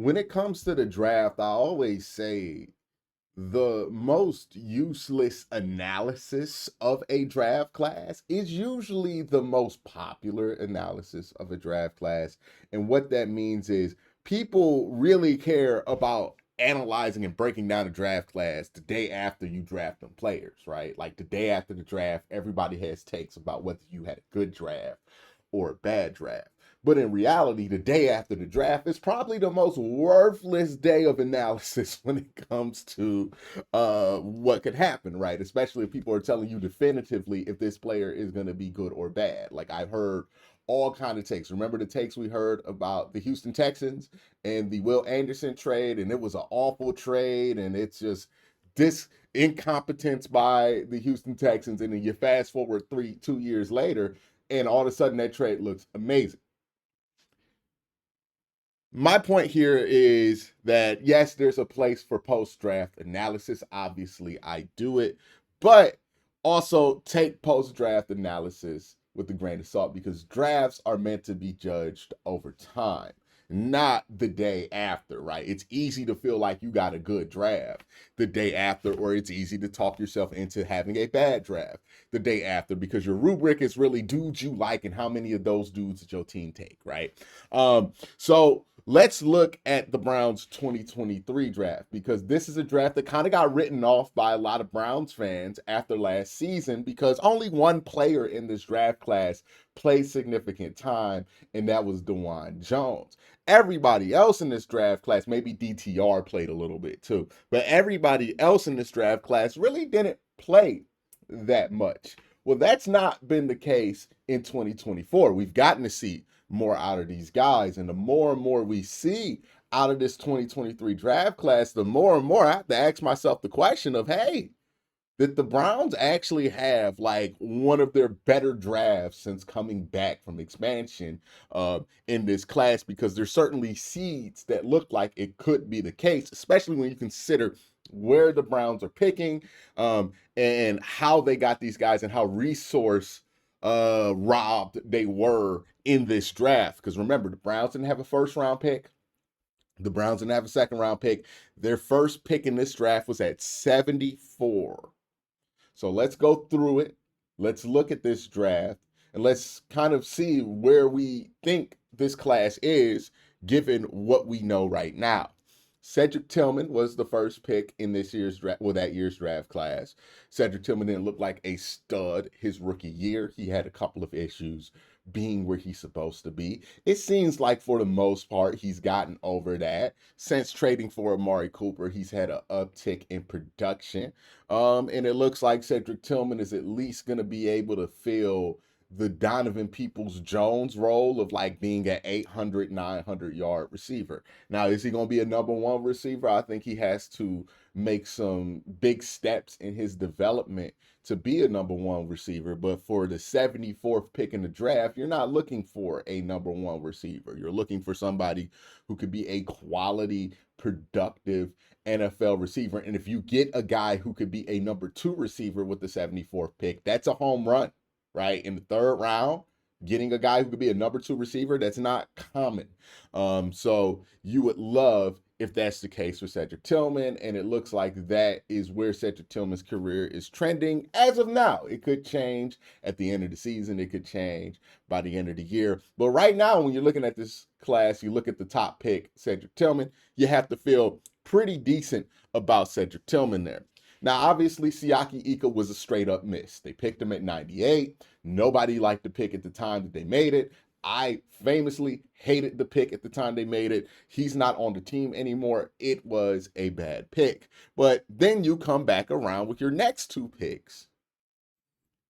When it comes to the draft, I always say the most useless analysis of a draft class is usually the most popular analysis of a draft class. And what that means is people really care about analyzing and breaking down a draft class the day after you draft them players, right? Like the day after the draft, everybody has takes about whether you had a good draft or a bad draft. But in reality, the day after the draft is probably the most worthless day of analysis when it comes to what could happen, right? Especially if people are telling you definitively if this player is going to be good or bad. Like I've heard all kind of takes. Remember the takes we heard about the Houston Texans and the Will Anderson trade, and it was an awful trade, and it's just this incompetence by the Houston Texans, and then you fast forward 2 years later, and all of a sudden that trade looks amazing. My point here is that yes, there's a place for post draft analysis. Obviously, I do it, but also take post draft analysis with a grain of salt because drafts are meant to be judged over time, not the day after, right? It's easy to feel like you got a good draft the day after, or it's easy to talk yourself into having a bad draft the day after because your rubric is really dudes you like and how many of those dudes did your team take, right? So let's look at the Browns 2023 draft because this is a draft that kind of got written off by a lot of Browns fans after last season because only one player in this draft class played significant time, and that was DeJuan Jones. Everybody else in this draft class, maybe DTR played a little bit too, but everybody else in this draft class really didn't play that much. Well, that's not been the case in 2024. We've gotten to see more out of these guys. And the more and more we see out of this 2023 draft class, the more and more I have to ask myself the question of, hey, did the Browns actually have like one of their better drafts since coming back from expansion in this class? Because there's certainly seeds that look like it could be the case, especially when you consider where the Browns are picking and how they got these guys and how resource robbed they were in this draft. Because remember, the Browns didn't have a first round pick. The Browns didn't have a second round pick. Their first pick in this draft was at 74. So let's go through it. Let's look at this draft and let's kind of see where we think this class is given what we know right now. Cedric Tillman was the first pick in this year's draft, well, that year's draft class. Cedric Tillman didn't look like a stud his rookie year. He had a couple of issues being where he's supposed to be. It seems like for the most part, he's gotten over that. Since trading for Amari Cooper, he's had an uptick in production. And it looks like Cedric Tillman is at least going to be able to fill the Donovan Peoples-Jones role of like being an 800, 900-yard receiver. Now, is he going to be a number one receiver? I think he has to make some big steps in his development to be a number one receiver. But for the 74th pick in the draft, you're not looking for a number one receiver. You're looking for somebody who could be a quality, productive NFL receiver. And if you get a guy who could be a number two receiver with the 74th pick, that's a home run, right? In the third round, getting a guy who could be a number two receiver, that's not common. So you would love if that's the case with Cedric Tillman, and it looks like that is where Cedric Tillman's career is trending as of now. It could change at the end of the season. It could change by the end of the year. But right now, when you're looking at this class, you look at the top pick, Cedric Tillman, you have to feel pretty decent about Cedric Tillman there. Now, obviously, Siaki Ika was a straight up miss. They picked him at 98. Nobody liked the pick at the time that they made it. I famously hated the pick at the time they made it. He's not on the team anymore. It was a bad pick. But then you come back around with your next two picks.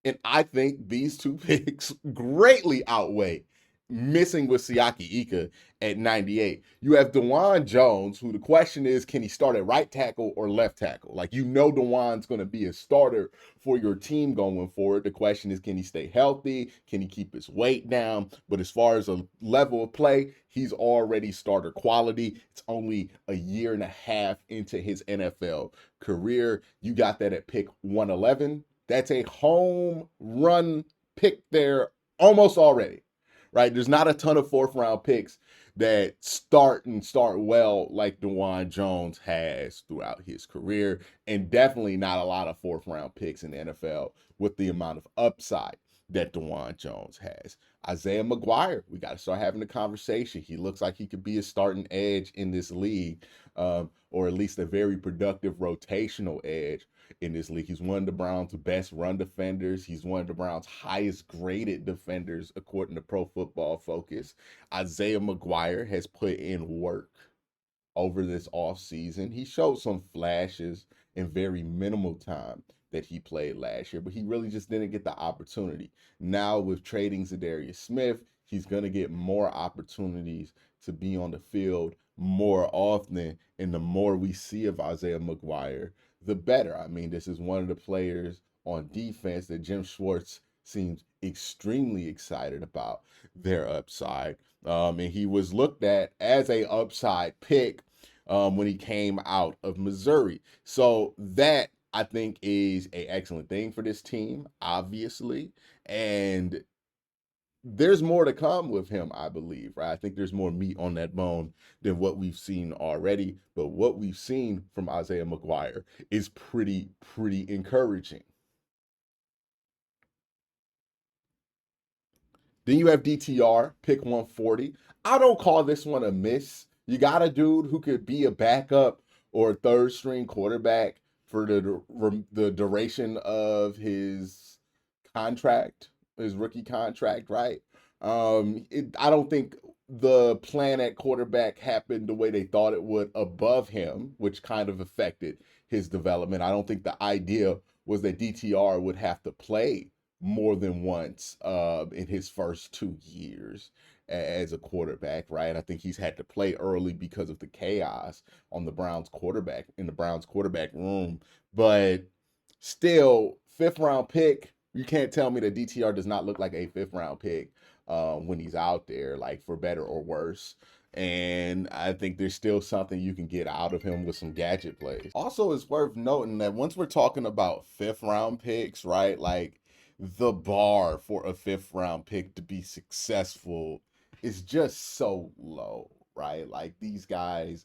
And I think these two picks greatly outweigh missing with Siaki Ika at 98. You have DeJuan Jones, who the question is, can he start at right tackle or left tackle? Like, you know DeJuan's going to be a starter for your team going forward. The question is, can he stay healthy? Can he keep his weight down? But as far as a level of play, he's already starter quality. It's only a year and a half into his NFL career. You got that at pick 111. That's a home run pick there almost already, right? There's not a ton of fourth round picks that start well like DeJuan Jones has throughout his career, and definitely not a lot of fourth round picks in the NFL with the amount of upside that DeJuan Jones has. Isaiah McGuire, we got to start having a conversation. He looks like he could be a starting edge in this league, or at least a very productive rotational edge in this league. He's one of the Browns' best run defenders. He's one of the Browns' highest graded defenders, according to Pro Football Focus. Isaiah McGuire has put in work over this offseason. He showed some flashes in very minimal time that he played last year, but he really just didn't get the opportunity. Now, with trading Zadarius Smith, he's going to get more opportunities to be on the field more often. And the more we see of Isaiah McGuire, the better. I mean, this is one of the players on defense that Jim Schwartz seems extremely excited about their upside. And he was looked at as a upside pick when he came out of Missouri. So that I think is a excellent thing for this team, obviously. And there's more to come with him, I believe, right? I think there's more meat on that bone than what we've seen already. But what we've seen from Isaiah McGuire is pretty encouraging. Then you have DTR, pick 140. I don't call this one a miss. You got a dude who could be a backup or a third string quarterback for the duration of his contract, his rookie contract, right? I don't think the plan at quarterback happened the way they thought it would above him, which kind of affected his development. I don't think the idea was that DTR would have to play more than once in his first 2 years as a quarterback, right? I think he's had to play early because of the chaos on the Browns quarterback in the Browns quarterback room. But still, fifth round pick. You can't tell me that DTR does not look like a fifth round pick when he's out there, like for better or worse. And I think there's still something you can get out of him with some gadget plays. Also, it's worth noting that once we're talking about fifth round picks, right? Like the bar for a fifth round pick to be successful is just so low, right? Like these guys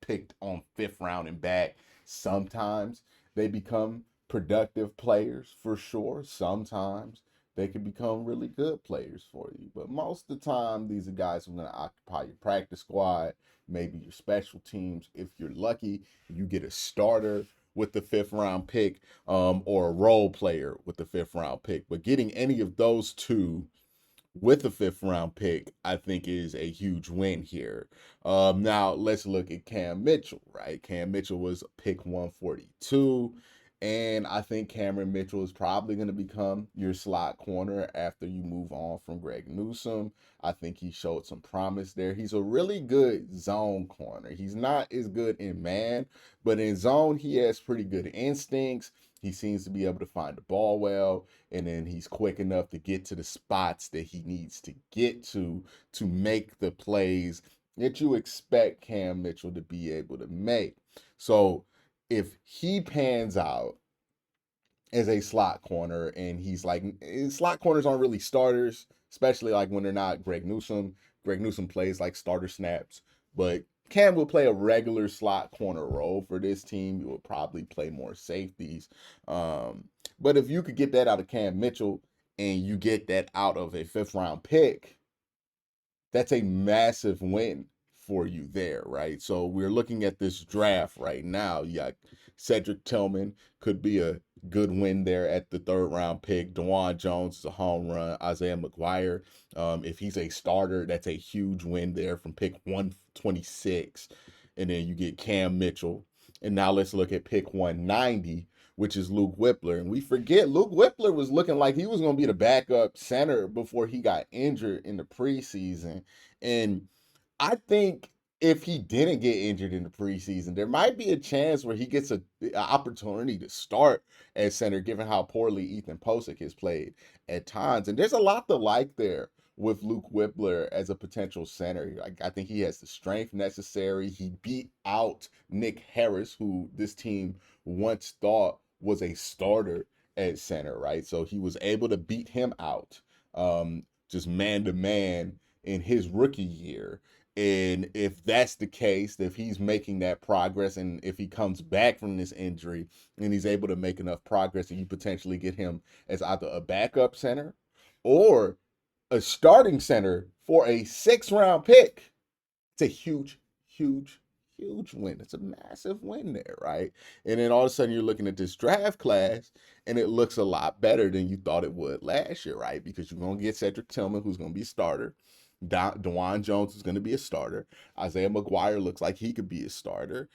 picked on fifth round and back, sometimes they become productive players for sure. Sometimes they can become really good players for you. But most of the time, these are guys who are going to occupy your practice squad, maybe your special teams. If you're lucky, you get a starter with the fifth round pick, or a role player with the fifth round pick. But getting any of those two with the fifth round pick, I think is a huge win here. Now let's look at Cam Mitchell, right? Cam Mitchell was pick 142. And I think Cameron Mitchell is probably going to become your slot corner after you move on from Greg Newsome. I think he showed some promise there. He's a really good zone corner. He's not as good in man, but in zone, he has pretty good instincts. He seems to be able to find the ball well, and then he's quick enough to get to the spots that he needs to get to make the plays that you expect Cam Mitchell to be able to make. So if he pans out as a slot corner, and he's like, slot corners aren't really starters, especially like when they're not Greg Newsome. Greg Newsome plays like starter snaps, but Cam will play a regular slot corner role for this team. You will probably play more safeties. But if you could get that out of Cam Mitchell and you get that out of a fifth round pick, that's a massive win for you there, right? So we're looking at this draft right now. You got Cedric Tillman could be a good win there at the third round pick. DeJuan Jones is a home run. Isaiah McGuire, if he's a starter, that's a huge win there from pick 126. And then you get Cam Mitchell. And now let's look at pick 190, which is Luke Whippler. And we forget Luke Whippler was looking like he was going to be the backup center before he got injured in the preseason. And I think if he didn't get injured in the preseason, there might be a chance where he gets an opportunity to start at center, given how poorly Ethan Posick has played at times. And there's a lot to like there with Luke Whippler as a potential center. Like, I think he has the strength necessary. He beat out Nick Harris, who this team once thought was a starter at center, right? So he was able to beat him out, just man to man in his rookie year. And if that's the case, if he's making that progress, and if he comes back from this injury and he's able to make enough progress, and you potentially get him as either a backup center or a starting center for a 6th round pick, it's a huge, huge, huge win. It's a massive win there, right? And then all of a sudden you're looking at this draft class and it looks a lot better than you thought it would last year, right? Because you're going to get Cedric Tillman, who's going to be a starter. Dewan Jones is going to be a starter. Isaiah McGuire looks like he could be a starter.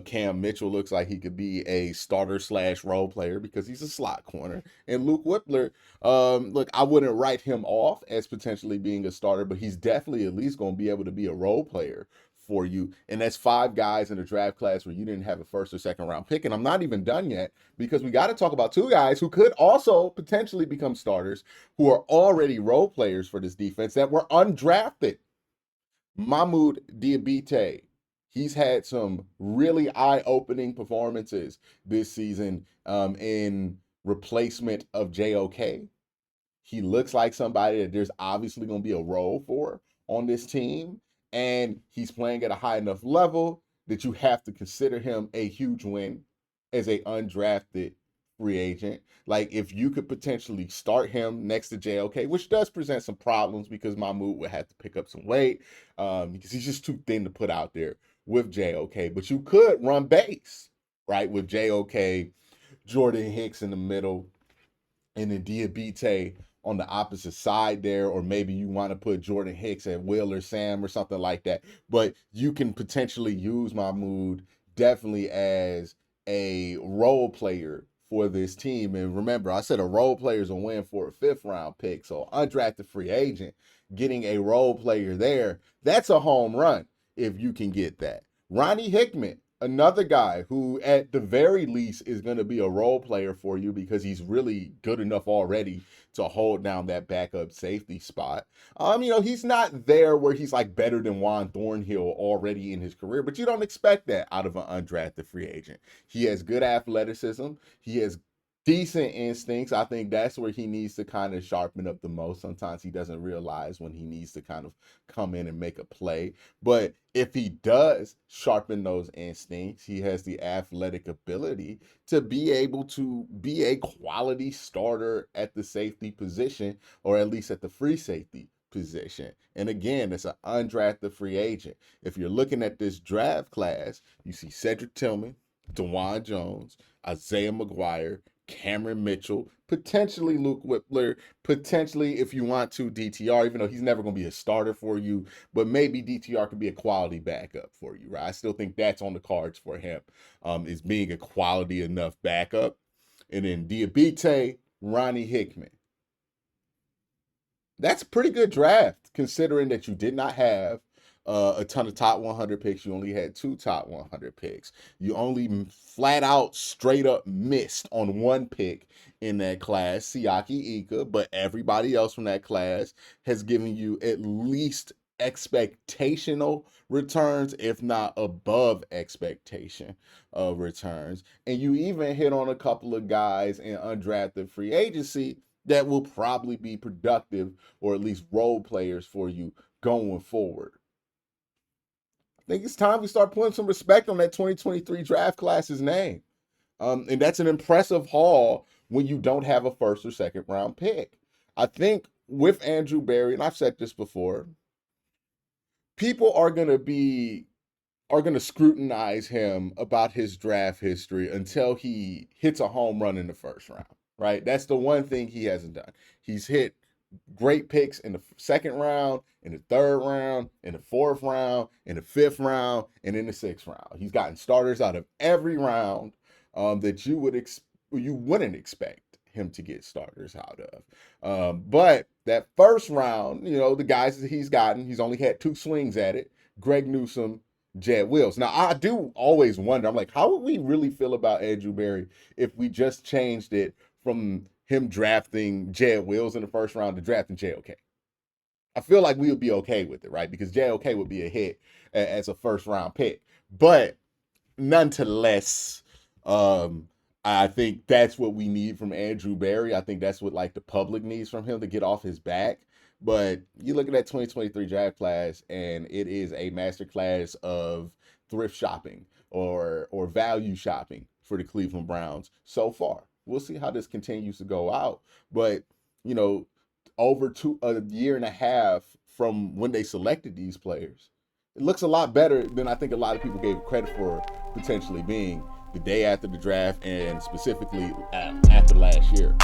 Cam Mitchell looks like he could be a starter slash role player because he's a slot corner. And Luke Whippler, look, I wouldn't write him off as potentially being a starter, but he's definitely at least going to be able to be a role player for you. And that's 5 guys in the draft class where you didn't have a 1st or 2nd round pick. And I'm not even done yet because we got to talk about 2 guys who could also potentially become starters who are already role players for this defense that were undrafted. Mahmoud Diabite. He's had some really eye-opening performances this season in replacement of JOK. He looks like somebody that there's obviously going to be a role for on this team. And he's playing at a high enough level that you have to consider him a huge win as a undrafted free agent. Like if you could potentially start him next to JOK, which does present some problems because Mahmoud would have to pick up some weight because he's just too thin to put out there with JOK. But you could run base, right, with JOK, Jordan Hicks in the middle, and then Diabite on the opposite side there, or maybe you want to put Jordan Hicks at Will or Sam or something like that. But you can potentially use Mahmoud definitely as a role player for this team. And remember, I said a role player is a win for a 5th round pick. So undrafted free agent, getting a role player there, that's a home run if you can get that. Ronnie Hickman, another guy who at the very least is going to be a role player for you because he's really good enough already to hold down that backup safety spot. He's not there where he's like better than Juan Thornhill already in his career, but you don't expect that out of an undrafted free agent. He has good athleticism. He has decent instincts. I think that's where he needs to kind of sharpen up the most. Sometimes he doesn't realize when he needs to kind of come in and make a play. But if he does sharpen those instincts, he has the athletic ability to be able to be a quality starter at the safety position, or at least at the free safety position. And again, it's an undrafted free agent. If you're looking at this draft class, you see Cedric Tillman, Dewan Jones, Isaiah McGuire, Cameron Mitchell, potentially Luke Whippler, potentially, if you want to, DTR, even though he's never going to be a starter for you, but maybe DTR could be a quality backup for you, right? I still think that's on the cards for him, is being a quality enough backup. And then Diabite, Ronnie Hickman. That's a pretty good draft considering that you did not have a ton of top 100 picks. You only had 2 top 100 picks. You only flat out straight up missed on 1 pick in that class, Siaki Ika, but everybody else from that class has given you at least expectational returns, if not above expectation of returns. And you even hit on a couple of guys in undrafted free agency that will probably be productive or at least role players for you going forward. I think it's time we start putting some respect on that 2023 draft class's name. And that's an impressive haul when you don't have a 1st or 2nd round pick. I think with Andrew Berry, and I've said this before, people are going to scrutinize him about his draft history until he hits a home run in the 1st round, right? That's the one thing he hasn't done. He's hit great picks in the 2nd round, in the 3rd round, in the 4th round, in the 5th round, and in the 6th round. He's gotten starters out of every round that you wouldn't expect him to get starters out of. But that 1st round, the guys that he's gotten, he's only had 2 swings at it. Greg Newsome, Jed Wills. Now, I do always wonder, I'm like, how would we really feel about Andrew Berry if we just changed it from him drafting Jed Wills in the 1st round to drafting JOK? I feel like we would be okay with it, right? Because JOK would be a hit as a 1st round pick. But nonetheless, I think that's what we need from Andrew Berry. I think that's what like the public needs from him to get off his back. But you look at that 2023 draft class, and it is a masterclass of thrift shopping or value shopping for the Cleveland Browns so far. We'll see how this continues to go out, but you know, over a year and a half from when they selected these players, it looks a lot better than I think a lot of people gave credit for potentially being the day after the draft and specifically after last year.